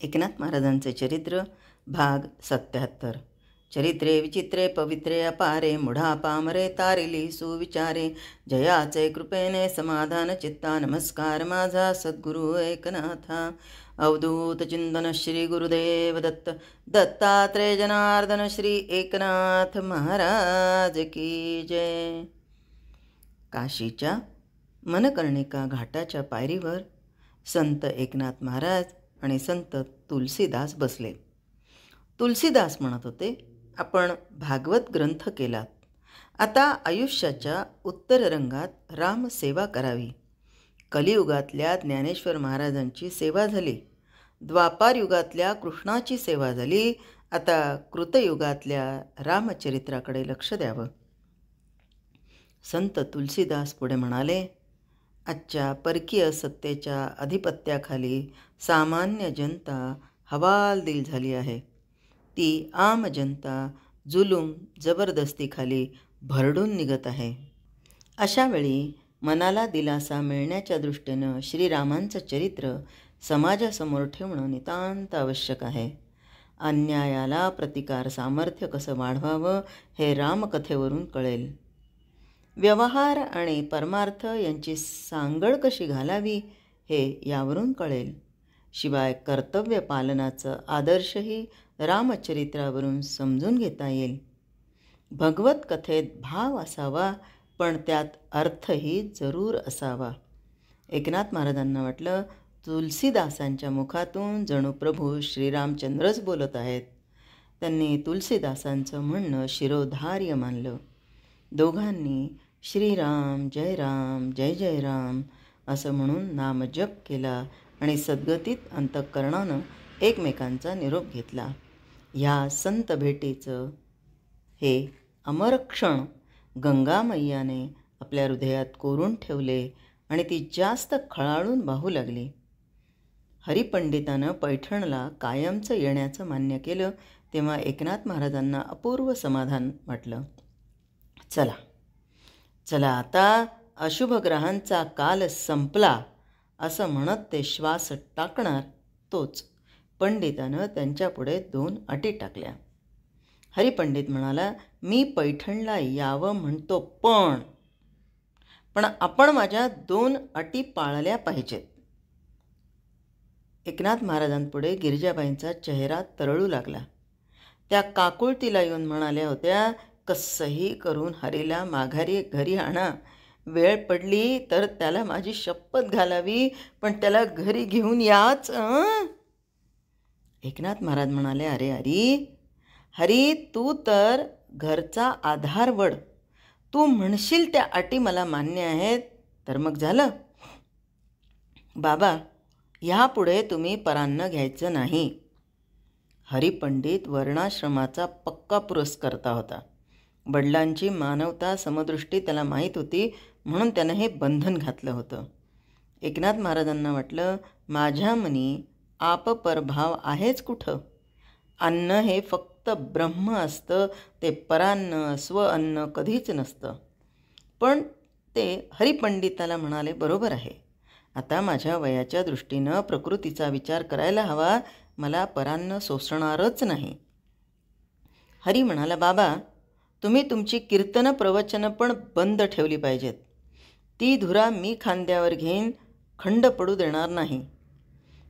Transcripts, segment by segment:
एकनाथ महाराजांचे चरित्र भाग 77. चरित्रे विचित्रे पवित्रे अपारे मुढा पामरे तारिली सुविचारे जयाचे कृपेने समाधान चित्ता नमस्कार माझा सद्गुरु एकनाथा. अवधूत चिंतन श्री गुरुदेव दत्त दत्तात्रेय जनार्दन श्री एकनाथ महाराज की जय. काशीच्या मनकर्णिका घाटाच्या पायरीवर संत एकनाथ महाराज आणि संत तुलसीदास बसले. तुलसीदास म्हणत होते, आपण भागवत ग्रंथ केलात, आता आयुष्याच्या उत्तर रंगात रामसेवा करावी. कलियुगातल्या ज्ञानेश्वर महाराजांची सेवा झाली, द्वापार युगातल्या कृष्णाची सेवा झाली, आता कृतयुगातल्या रामचरित्राकडे लक्ष द्यावं. संत तुलसीदास पुढे म्हणाले, आजच्या परकीय सत्तेच्या अधिपत्याखाली सामान्य जनता हवालदिल झाली आहे. ती आम जनता जुलूम जबरदस्तीखाली भरडून निघत आहे. अशावेळी मनाला दिलासा मिळण्याच्या दृष्टीनं श्रीरामांचं चरित्र समाजासमोर ठेवणं नितांत आवश्यक आहे. अन्यायाला प्रतिकार सामर्थ्य कसं वाढवावं हे रामकथेवरून कळेल. व्यवहार आणि परमार्थ यांची सांगड कशी घालावी हे यावरून कळेल. शिवाय कर्तव्य पालनाचं आदर्शही रामचरित्रावरून समजून घेता येईल. भगवत कथेत भाव असावा, पण त्यात अर्थही जरूर असावा. एकनाथ महाराजांना वाटलं, तुलसीदासांच्या मुखातून जणू प्रभू श्रीरामचंद्रच बोलत आहेत. त्यांनी तुलसीदासांचं म्हणणं शिरोधार्य मानलं. दोघांनी श्रीराम जय जय राम असं म्हणून नामजप केला आणि सद्गतीत अंतःकरणानं एकमेकांचा निरोप घेतला. ह्या संत भेटीचं हे अमर क्षण गंगामय्याने आपल्या हृदयात कोरून ठेवले आणि ती जास्त खळाळून वाहू लागली. हरिपंडितानं पैठणला कायमचं येण्याचं मान्य केलं तेव्हा एकनाथ महाराजांना अपूर्व समाधान वाटलं. चला आता अशुभ ग्रहांचा काल संपला असं म्हणत ते श्वास टाकणार तोच पंडितानं त्यांच्यापुढे 2 अटी टाकल्या. हरिपंडित म्हणाला, मी पैठणला यावं म्हणतो, पण आपण माझ्या 2 अटी पाळल्या पाहिजेत. एकनाथ महाराजांपुढे गिरिजाबाईंचा चेहरा तरळू लागला. त्या काकुळतीला येऊन म्हणाल्या होत्या, कसंही करून हरीला माघारी घरी आणा. वेळ पडली तर त्याला माझी शपथ घालावी, पण त्याला घरी घेऊन याच. एकनाथ महाराज म्हणाले, अरे हरी तू तर घरचा आधार वड. तू म्हणशील त्या अटी मला मान्य आहेत तर मग झालं. बाबा, ह्यापुढे तुम्ही परान्न घ्यायचं नाही. हरिपंडित वर्णाश्रमाचा पक्का पुरस्कर्ता होता. वडिलांची मानवता समदृष्टी त्याला माहीत होती, म्हणून त्यानं हे बंधन घातलं होतं. एकनाथ महाराजांना वाटलं, माझ्या मनी आपपरभाव आहेच कुठं. अन्न हे फक्त ब्रह्म असतं, ते परान्न स्वअन्न कधीच नसतं. पण ते हरिपंडिताला म्हणाले, बरोबर आहे. आता माझ्या वयाच्या दृष्टीनं प्रकृतीचा विचार करायला हवा. मला परान्न सोसणारच नाही. हरी म्हणाला, बाबा तुम्ही तुमची कीर्तनं प्रवचनं पण बंद ठेवली पाहिजेत. ती धुरा मी खांद्यावर घेईन, खंड पडू देणार नाही.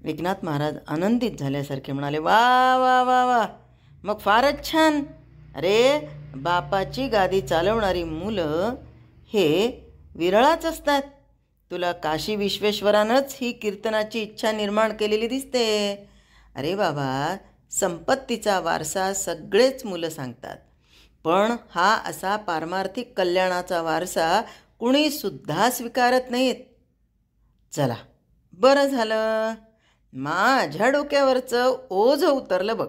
एकनाथ महाराज आनंदित झाल्यासारखे म्हणाले, वा वा वा वा, मग फारच छान. अरे बापाची गादी चालवणारी मुलं हे विरळाच असतात. तुला काशी विश्वेश्वरानंच ही कीर्तनाची इच्छा निर्माण केलेली दिसते. अरे बाबा, संपत्तीचा वारसा सगळेच मुलं सांगतात, पण हा असा पारमार्थिक कल्याणाचा वारसा कुणीसुद्धा स्वीकारत नाहीत. चला बरं झालं, माझ्या डोक्यावरचं ओझं उतरलं बघ.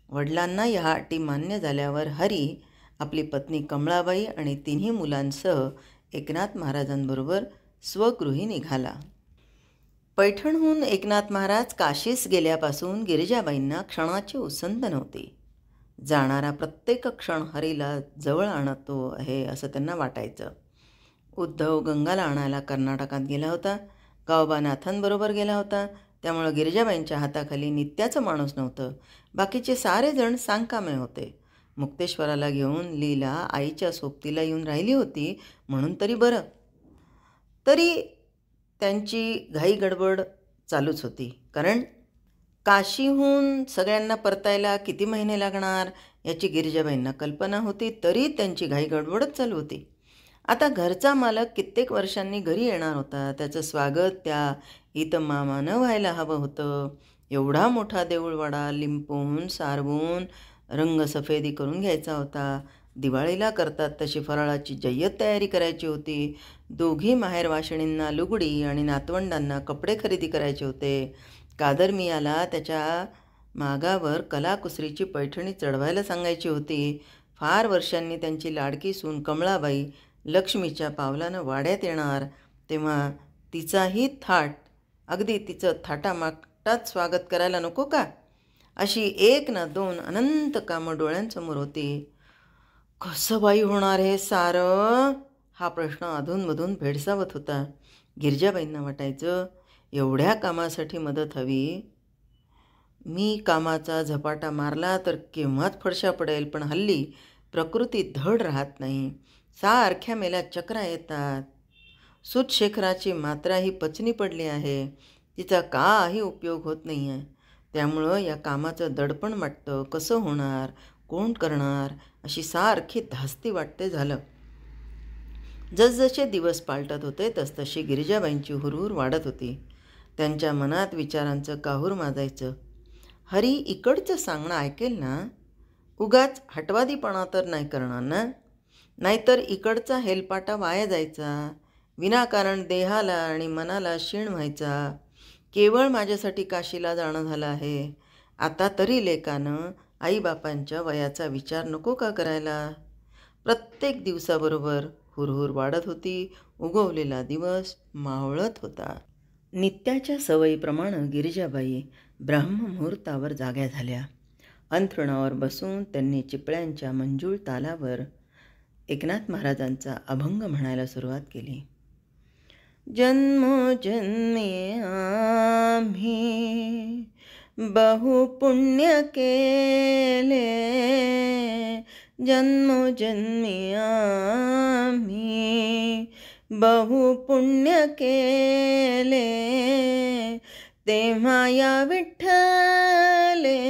वडिलांना ह्या अटी मान्य झाल्यावर हरी आपली पत्नी कमळाबाई आणि 3 मुलांसह एकनाथ महाराजांबरोबर स्वगृही निघाला. पैठणहून एकनाथ महाराज काशीस गेल्यापासून गिरिजाबाईंना क्षणाची उसंत नव्हती. जाणारा प्रत्येक क्षण हरीला जवळ आणतो आहे असं त्यांना वाटायचं. उद्धव गंगाला आणायला कर्नाटकात गेला होता. गावबानाथांबरोबर गेला होता. त्यामुळं गिरिजाबाईंच्या हाताखाली नित्याचं माणूस नव्हतं. बाकीचे सारे जण सांकामे होते. मुक्तेश्वराला घेऊन लीला आईच्या सोबतीला येऊन राहिली होती म्हणून तरी बरं. तरी त्यांची घाई गडबड चालूच होती. कारण काशीहून सगळ्यांना परतायला किती महिने लागणार याची गिरिजाबाईंना कल्पना होती. तरी त्यांची घाई गडबडच चालू होती. आता घरचा मालक कित्येक वर्षांनी घरी येणार होता. त्याचं स्वागत त्या इतमामानं व्हायला हवं होतं. एवढा मोठा देऊळवाडा लिंपून सारवून रंगसफेदी करून घ्यायचा होता. दिवाळीला करतात तशी फराळाची जय्यत तयारी करायची होती. दोघी माहेरवाशिणींना लुगडी आणि नातवंडांना कपडे खरेदी करायचे होते. कादरमियाला त्याच्या मागावर कलाकुसरीची पैठणी चढवायला सांगायची होती. फार वर्षांनी त्यांची लाडकी सून कमळाबाई लक्ष्मीच्या पावलानं वाड्यात येणार, तेव्हा तिचाही थाट, अगदी तिचं थाटामाटात स्वागत करायला नको का? अशी एक ना दोन अनंत कामं डोळ्यांसमोर होती. कसं बाई होणार हे सारं? हा प्रश्न अधूनमधून भेडसावत होता. गिरिजाबाईंना वाटायचं एवढ्या कामासाठी मदत हवी. मी कामाचा झपाटा मारला तर केव्हाच फडशा पडेल, पण हल्ली प्रकृती धड राहत नाही. सारख्या मेल्या चक्रा येतात. सूतशेखराची मात्राही पचनी पडली आहे. तिचा काही उपयोग होत नाही आहे. त्यामुळं या कामाचं दडपण वाटतं. कसं होणार, कोण करणार अशी सारखी धास्ती वाटते झालं. जसजसे दिवस पालटत होते तसतशी गिरिजाबाईंची हुरहुर वाढत होती. त्यांच्या मनात विचारांचं काहूर माजायचं. हरी इकडचं सांगणं ऐकेल ना? उगाच हटवादीपणा तर नाही करणार ना? नाहीतर इकडचा हेलपाटा वाया जायचा. विनाकारण देहाला आणि मनाला शीण व्हायचा. केवळ माझ्यासाठी काशीला जाणं झालं आहे. आता तरी लेकानं आईबापांच्या वयाचा विचार नको का करायला? प्रत्येक दिवसाबरोबर हुरहुर वाढत होती. उगवलेला दिवस मावळत होता. नित्याच्या सवयीप्रमाणे गिरिजाबाई ब्राह्ममुहूर्तावर जाग्या झाल्या. अंथरुणावर बसून त्यांनी चिपळ्यांच्या मंजूळ तालावर एकनाथ महाराजांचा अभंग म्हणायला सुरुवात केली. जन्मोजन्मी आम्ही बहु पुण्य केले, जन्मोजन्मी आम्ही बहु पुण्य केले, तेव्हा या विठ्ठले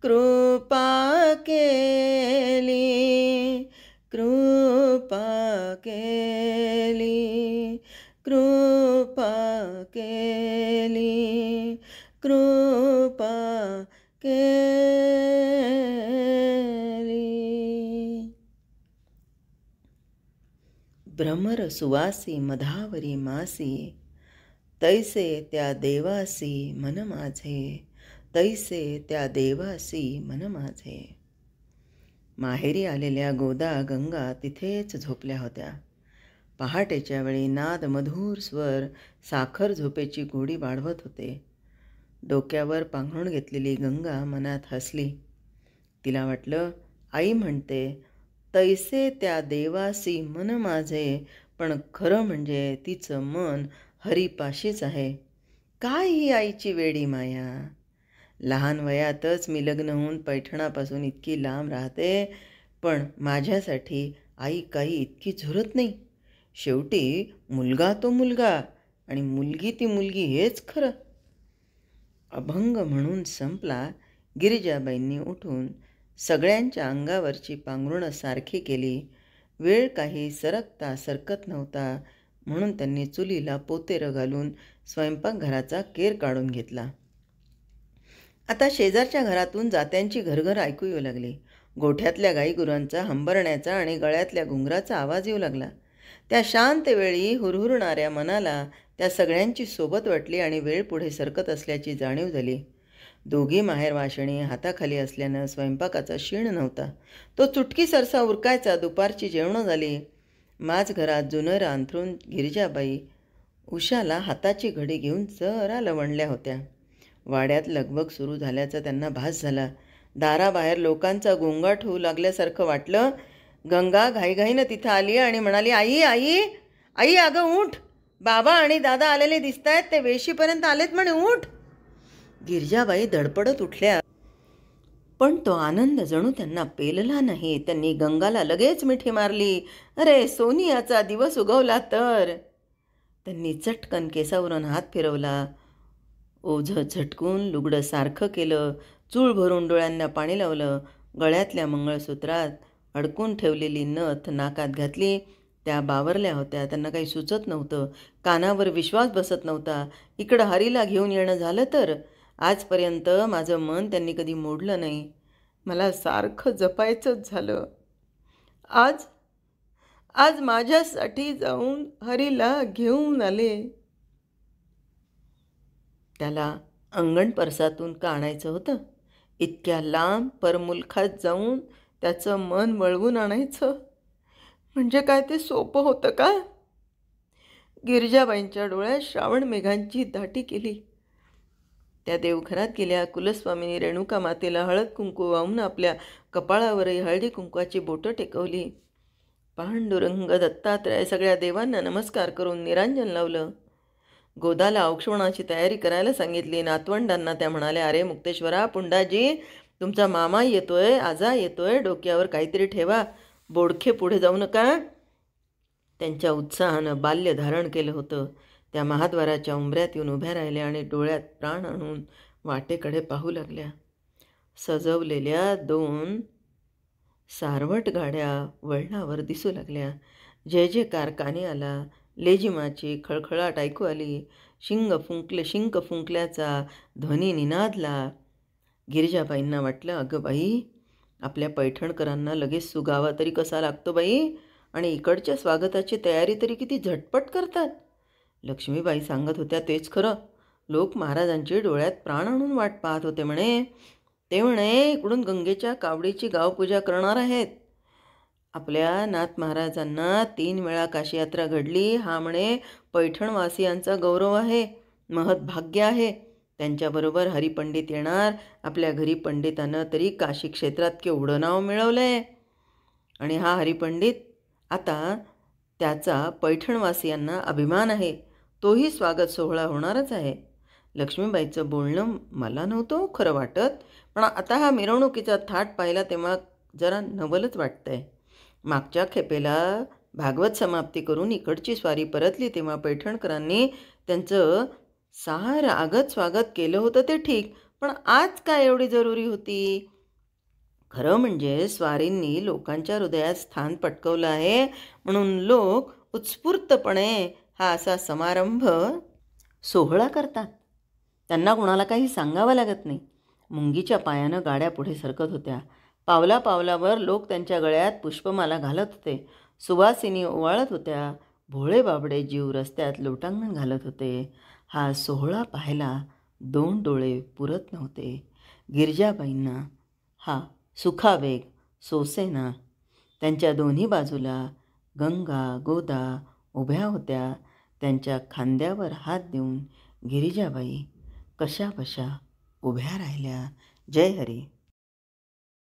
कृपा केली, कृपा केली, कृपा केली, कृपा केली. भ्रमर सुवासी मधावरी मासी, तैसे त्या देवासी मन माझे, तैसे त्या देवासी मन माझे. माहेरी आलेल्या गोदा गंगा तिथेच झोपल्या होत्या. पहाटेच्या वेळी नाद मधुर स्वर साखर झोपेची गोडी वाढवत होते. डोक्यावर पांघरूण घेतलेली गंगा मनात हसली. तिला वाटलं आई म्हणते तैसे त्या देवासी मन माझे, पण खरं म्हणजे तिचं मन हरीपाशीच आहे. काय ही आईची वेडी माया. लहान वयातच मी लग्न होऊन पैठणापासून इतकी लांब राहते, पण माझ्यासाठी आई काही इतकी झुरत नाही. शेवटी मुलगा तो मुलगा आणि मुलगी ती मुलगी हेच खरं. अभंग म्हणून संपला. गिरिजाबाईंनी उठून सगळ्यांच्या अंगावरची पांघरुणं सारखी केली. वेळ काही सरकता सरकत नव्हता म्हणून त्यांनी चुलीला पोतेरं घालून स्वयंपाकघराचा केर काढून घेतला. आता शेजारच्या घरातून जात्यांची घरघर ऐकू येऊ लागली. गोठ्यातल्या गाईगुरांचा हंबरण्याचा आणि गळ्यातल्या घुंगराचा आवाज येऊ लागला. त्या शांत वेळी हुरहुरणाऱ्या मनाला त्या सगळ्यांची सोबत वाटली आणि वेळ पुढे सरकत असल्याची जाणीव झाली. दोघी माहेरवाशिणी हाताखाली असल्यानं स्वयंपाकाचा शीण नव्हता. तो चुटकी सरसा उरकायचा. दुपारची जेवणं झाली. माझ घरात जुनं अंथरून गिरिजाबाई उषाला हाताची घडी घेऊन जरा लवणल्या होत्या. वाड्यात लगबग सुरू झाल्याचा त्यांना भास झाला. दाराबाहेर लोकांचा गोंगाट होऊ लागल्यासारखं वाटलं. गंगा घाईघाईनं तिथं आली आणि म्हणाली, आई आई आई, अगं उठ, बाबा आणि दादा आलेले दिसतायत, ते वेशीपर्यंत आलेत म्हणे, उठ. गिरजाबाई धडपडत उठल्या, पण तो आनंद जणू त्यांना पेलला नाही. त्यांनी गंगाला लगेच मिठी मारली. अरे सोनियाचा दिवस उगवला तर. त्यांनी चटकन केसावरून हात फिरवला, ओझं झटकून लुगडं सारखं केलं, चूळ भरून डोळ्यांना पाणी लावलं, गळ्यातल्या मंगळसूत्रात अडकून ठेवलेली नथ नाकात घातली. त्या बावरल्या होत्या, त्यांना काही सुचत नव्हतं, कानावर विश्वास बसत नव्हता. इकडं हरीला घेऊन येणं झालं तर. आजपर्यंत माझं मन त्यांनी कधी मोडलं नाही, मला सारखं जपायचंच झालं. आज आज माझ्यासाठी जाऊन हरीला घेऊन आले. त्याला अंगण परसातून का आणायचं होतं? इतक्या लांब परमुलखात जाऊन त्याचं मन वळवून आणायचं म्हणजे काय ते सोपं होतं का? गिरजाबाईंच्या डोळ्यात श्रावण मेघांची दाटी केली. त्या देवघरात गेल्या. कुलस्वामिनी रेणुका मातेला हळद कुंकू वाहून आपल्या कपाळावरही हळदी कुंकवाची बोटं टेकवली. पांडुरंग दत्तात्रय सगळ्या देवांना नमस्कार करून निरांजन लावलं. गोदाला औक्षवणाची तयारी करायला सांगितली. नातवंडांना त्या म्हणाल्या, अरे मुक्तेश्वरा, पुंडाजी, तुमचा मामा येतोय, आजा येतोय, डोक्यावर काहीतरी ठेवा, बोडखे पुढे जाऊ नका. त्यांच्या उत्साहानं बाल्य धारण केलं होतं. त्या महाद्वाराच्या उंबऱ्यात येऊन उभ्या राहिल्या आणि डोळ्यात प्राण आणून वाटेकडे पाहू लागल्या. सजवलेल्या 2 सारवट गाड्या वळणावर दिसू लागल्या. जय जयकार कानी आला. लेजिमाची खळखळाट ऐकू आली. शिंक फुंकल्याचा ध्वनी निनादला. गिरिजाबाईंना वाटलं, अगं बाई, आपल्या पैठणकरांना लगेच सुगावा तरी कसा लागतो बाई, आणि इकडच्या स्वागताची तयारी तरी किती झटपट करतात. लक्ष्मीबाई सांगत होत्या, तेच खरं, लोक महाराजांची डोळ्यात प्राण आणून वाट पाहत होते म्हणे. ते म्हणे इकडून गंगेच्या कावडीची गावपूजा करणार आहेत. आपल्या नाथ महाराजांना 3 वेळा काशीयात्रा घडली, हा म्हणे पैठणवासियांचा गौरव आहे, महत् भाग्य आहे. त्यांच्याबरोबर हरिपंडित येणार. आपल्या घरी पंडितानं तरी काशी क्षेत्रात केवढं नाव मिळवलं आहे. आणि हा हरिपंडित, आता त्याचा पैठणवासियांना अभिमान आहे. तोही स्वागत सोहळा होणारच आहे. लक्ष्मीबाईचं बोलणं मला नव्हतं खरं वाटत, पण आता हा मिरवणुकीचा थाट पाहिला तेव्हा जरा नवलच वाटतंय. मागच्या खेपेला भागवत समाप्ती करून इकडची स्वारी परतली तेव्हा पैठणकरांनी त्यांचं सार आगत स्वागत केलं होतं, ते ठीक, पण आज काय एवढी जरुरी होती? खरं म्हणजे स्वारींनी लोकांच्या हृदयात स्थान पटकवलं आहे, म्हणून लोक उत्स्फूर्तपणे हा असा समारंभ सोहळा करतात. त्यांना कोणाला काही सांगावं लागत नाही. मुंगीच्या पायानं गाड्या पुढे सरकत होत्या. पावला पावलावर लोक त्यांच्या गळ्यात पुष्पमाला घालत होते. सुवासिनी ओवाळत होत्या. भोळे बाबडे जीव रस्त्यात लोटांगण घालत होते. हा सोहळा पाहायला 2 डोळे पुरत नव्हते. गिरजाबाईंना हा सुखावेग सोसेना. त्यांच्या दोन्ही बाजूला गंगा गोदा उभ्या होत्या. त्यांच्या खांद्यावर हात देऊन गिरिजाबाई कशाबशा उभ्या राहिल्या. जय हरी.